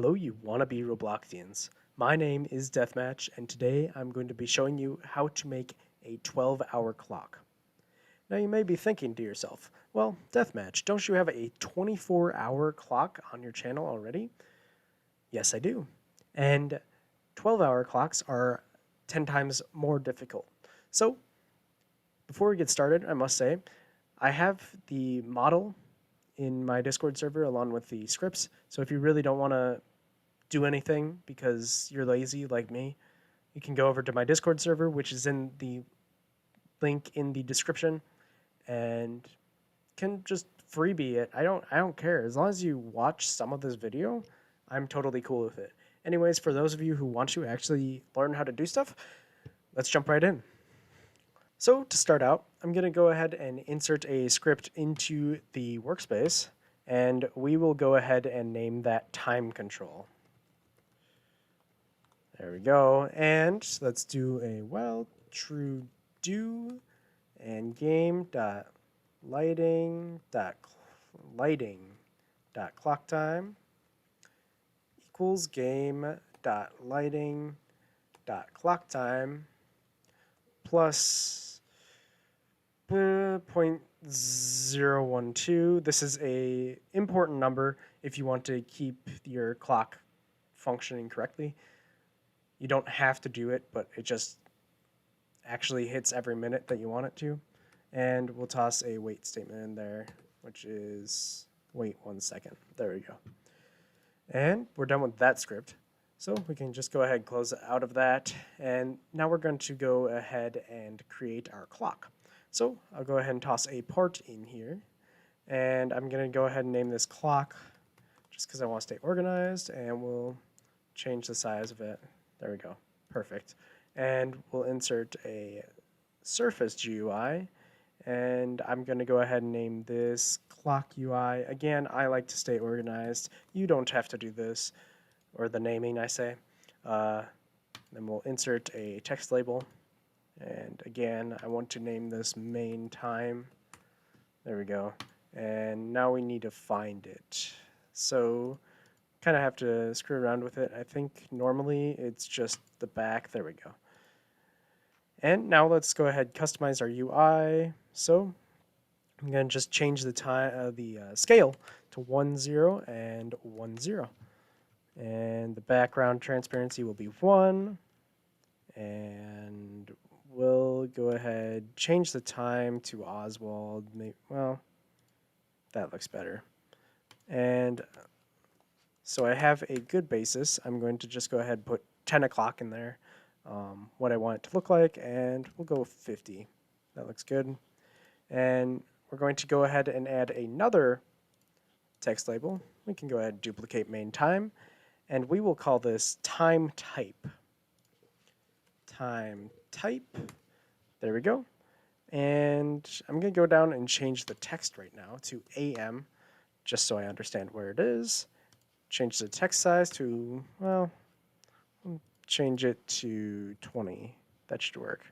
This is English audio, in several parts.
Hello, you wannabe Robloxians. My name is Deathmatch, and today I'm going to be showing you how to make a 12-hour clock. Now, you may be thinking to yourself, well, Deathmatch, don't you have a 24-hour clock on your channel already? Yes, I do. And 12-hour clocks are 10 times more difficult. So, before we get started, I must say, I have the model in my Discord server along with the scripts. So if you really don't want to do anything because you're lazy like me, you can go over to my Discord server, which is in the link in the description, and can just freebie it. I don't care. As long as you watch some of this video, I'm totally cool with it. Anyways, for those of you who want to actually learn how to do stuff, let's jump right in. So to start out, I'm going to go ahead and insert a script into the workspace, and we will go ahead and name that time control. There we go. And let's do a while true do and game dot lighting dot clock time equals game dot lighting dot clock time plus 0.012. This is a important number if you want to keep your clock functioning correctly. You don't have to do it, but it just actually hits every minute that you want it to. And we'll toss a wait statement in there, which is wait 1 second. There we go. And we're done with that script. So we can just go ahead and close out of that. And now we're going to go ahead and create our clock. So I'll go ahead and toss a part in here. And I'm going to go ahead and name this clock just because I want to stay organized. And we'll change the size of it. There we go. Perfect. And we'll insert a surface GUI. And I'm going to go ahead and name this clock UI. Again, I like to stay organized. You don't have to do this, or the naming, I say. Then we'll insert a text label. And again, I want to name this main time. There we go. And now we need to find it. So kind of have to screw around with it. I think normally it's just the back. There we go. And now let's go ahead and customize our UI. So I'm going to just change the time, the scale to 10 and 10. And the background transparency will be 1. And we'll go ahead, change the time to Oswald. Well, that looks better. And so I have a good basis. I'm going to just go ahead and put 10 o'clock in there, what I want it to look like, and we'll go 50. That looks good. And we're going to go ahead and add another text label. We can go ahead and duplicate main time, and we will call this time type. Time type. There we go. And I'm going to go down and change the text right now to AM, just so I understand where it is. Change the text size to, well, change it to 20. That should work.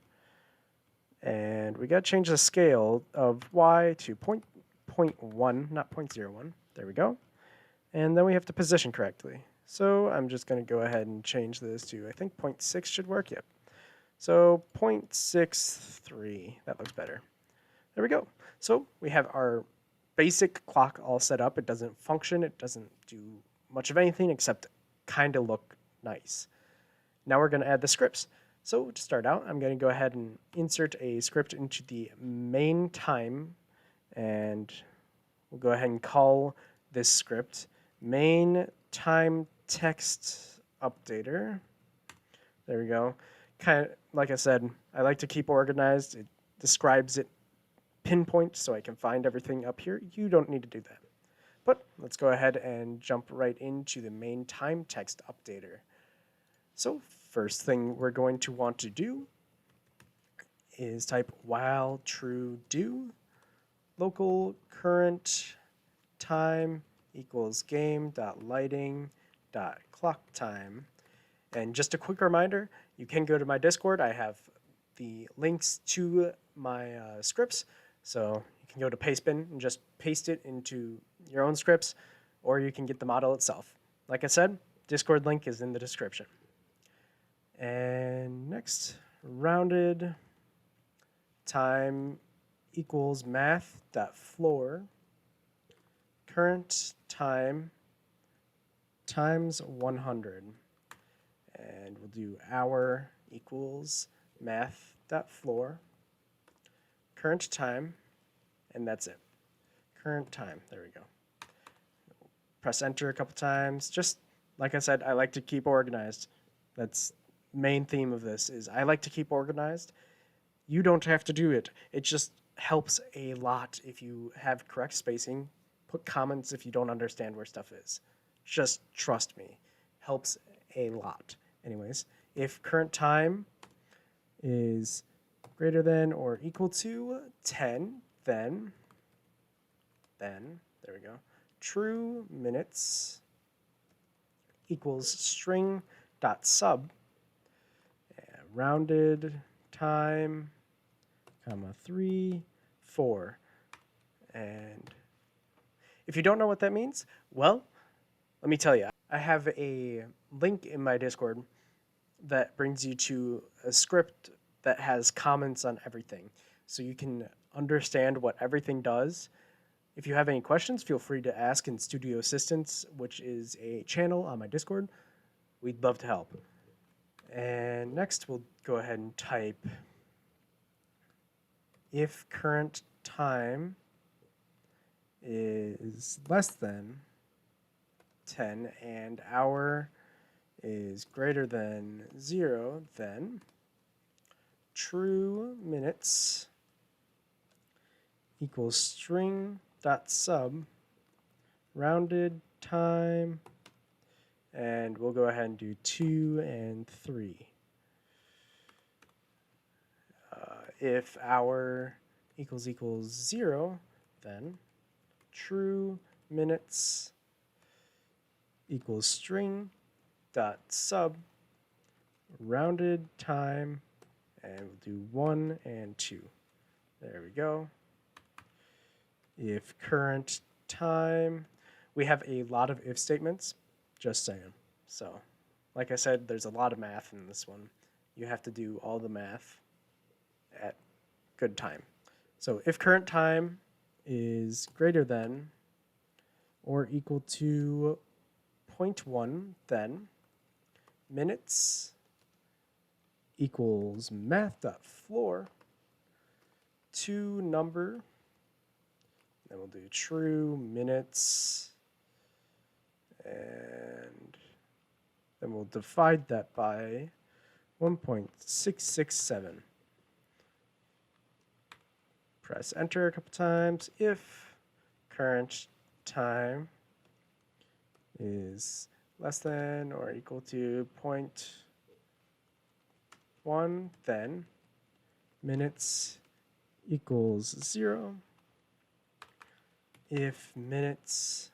And we got to change the scale of Y to 0.1, not 0.01. There we go. And then we have to position correctly. So I'm just going to go ahead and change this to, I think 0.6 should work. Yep. So 0.63, that looks better. There we go. So we have our basic clock all set up. It doesn't function. It doesn't do much of anything except kind of look nice. Now we're going to add the scripts. So to start out, I'm going to go ahead and insert a script into the main time, and we'll go ahead and call this script main time text updater. There we go. Kind of like I said, I like to keep organized. It describes it pinpoint so I can find everything up here. You don't need to do that. But let's go ahead and jump right into the main time text updater. So first thing we're going to want to do is type while true do local current time equals game dot lighting dot clock time. And just a quick reminder, you can go to my Discord. I have the links to my scripts. So you can go to Pastebin and just paste it into your own scripts, or you can get the model itself. Like I said, Discord link is in the description. And next, rounded time equals math.floor current time times 100. And we'll do hour equals math.floor current time, and that's it. Current time. There we go. Press enter a couple times. Just like I said, I like to keep organized. That's main theme of this is I like to keep organized. You don't have to do it. It just helps a lot if you have correct spacing. Put comments if you don't understand where stuff is. Just trust me. Helps a lot. Anyways, if current time is greater than or equal to 10, then there we go. True minutes equals string dot sub rounded time comma 3 4. And if you don't know what that means, well, let me tell you. I have a link in my Discord that brings you to a script that has comments on everything, so you can understand what everything does. If you have any questions, feel free to ask in Studio Assistance, which is a channel on my Discord. We'd love to help. And next, we'll go ahead and type if current time is less than 10 and hour is greater than 0, then true minutes equals string dot sub rounded time, and we'll go ahead and do 2 and 3. If hour equals 0, then true minutes equals string dot sub rounded time, and we'll do 1 and 2. There we go. If current time, we have a lot of if statements, just saying. So, like I said, there's a lot of math in this one. You have to do all the math at good time. So if current time is greater than or equal to 0.1, then minutes equals math.floor to number. Then we'll do true minutes, and then we'll divide that by 1.667. Press enter a couple times. If current time is less than or equal to 0.1, then minutes equals 0. If minutes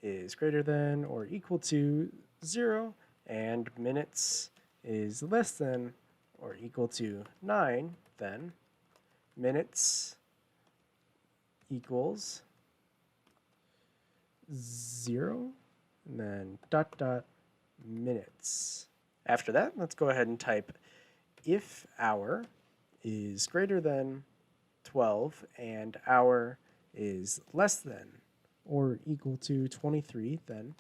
is greater than or equal to 0 and minutes is less than or equal to 9, then minutes equals 0 and then dot dot minutes. After that, let's go ahead and type if hour is greater than 12 and hour is less than or equal to 23, then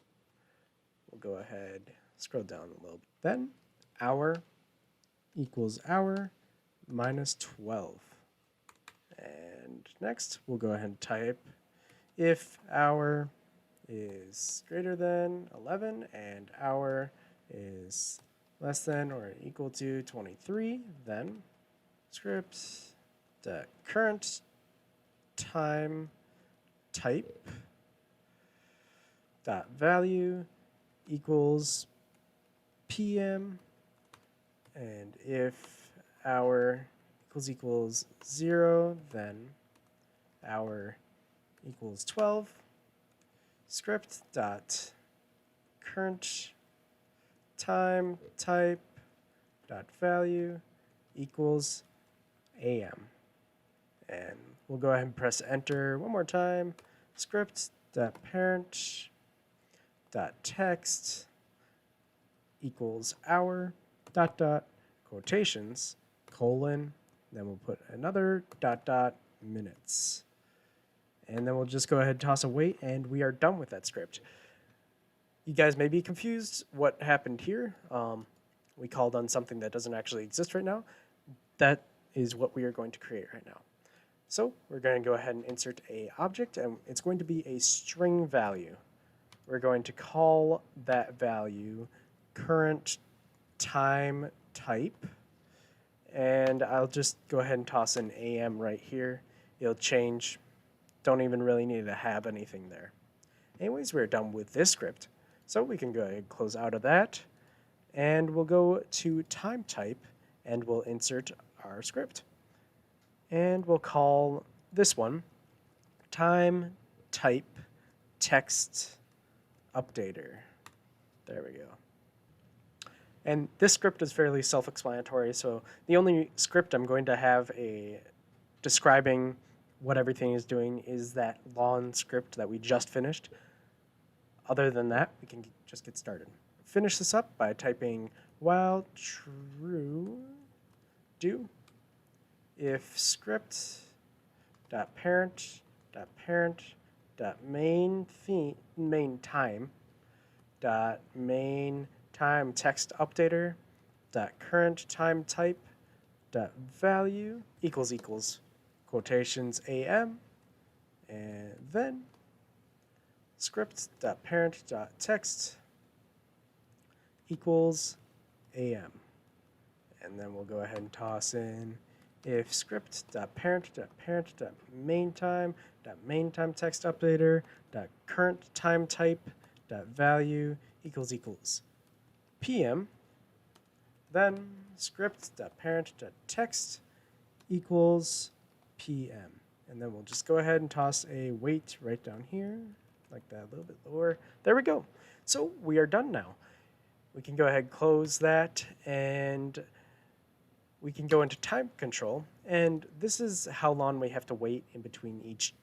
we'll go ahead, scroll down a little bit. Then hour equals hour minus 12. And next, we'll go ahead and type if hour is greater than 11 and hour is less than or equal to 23, then script the current time type dot value equals PM, and if hour equals 0, then hour equals 12. Script dot current time type dot value equals AM, and we'll go ahead and press enter one more time. Script dot parent dot text equals hour dot dot quotations colon, then we'll put another dot dot minutes. And then we'll just go ahead and toss a wait, and we are done with that script. You guys may be confused what happened here. We called on something that doesn't actually exist right now. That is what we are going to create right now. So we're going to go ahead and insert a object, and it's going to be a string value. We're going to call that value current time type, and I'll just go ahead and toss in AM right here. It'll change. Don't even really need to have anything there. Anyways, we're done with this script. So we can go ahead and close out of that, and we'll go to time type, and we'll insert our script. And we'll call this one time type text updater. There we go. And this script is fairly self-explanatory, so the only script I'm going to have describing what everything is doing is that lawn script that we just finished. Other than that, we can just get started. Finish this up by typing while true do if script dot parent dot main time dot main time text updater dot current time type dot value equals quotations AM, and then script.parent.text equals AM. And then we'll go ahead and toss in if script.parent.main text updater current time type value equals PM, then script.parent.text equals PM. And then we'll just go ahead and toss a wait right down here, like that, a little bit lower. There we go. So we are done now. We can go ahead and close that, and we can go into time control. And this is how long we have to wait in between each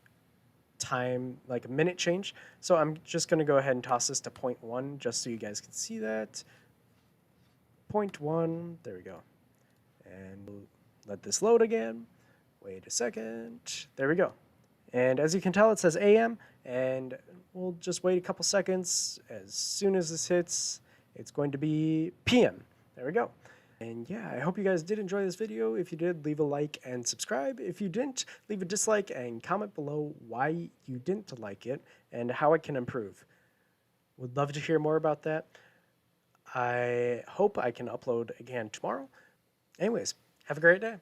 time, like a minute change. So I'm just going to go ahead and toss this to 0.1 just so you guys can see that. 0.1, there we go. And we'll let this load again. Wait a second. There we go. And as you can tell, it says AM, and we'll just wait a couple seconds. As soon as this hits, it's going to be PM. There we go. And yeah, I hope you guys did enjoy this video. If you did, leave a like and subscribe. If you didn't, leave a dislike and comment below why you didn't like it and how it can improve. Would love to hear more about that. I hope I can upload again tomorrow. Anyways, have a great day.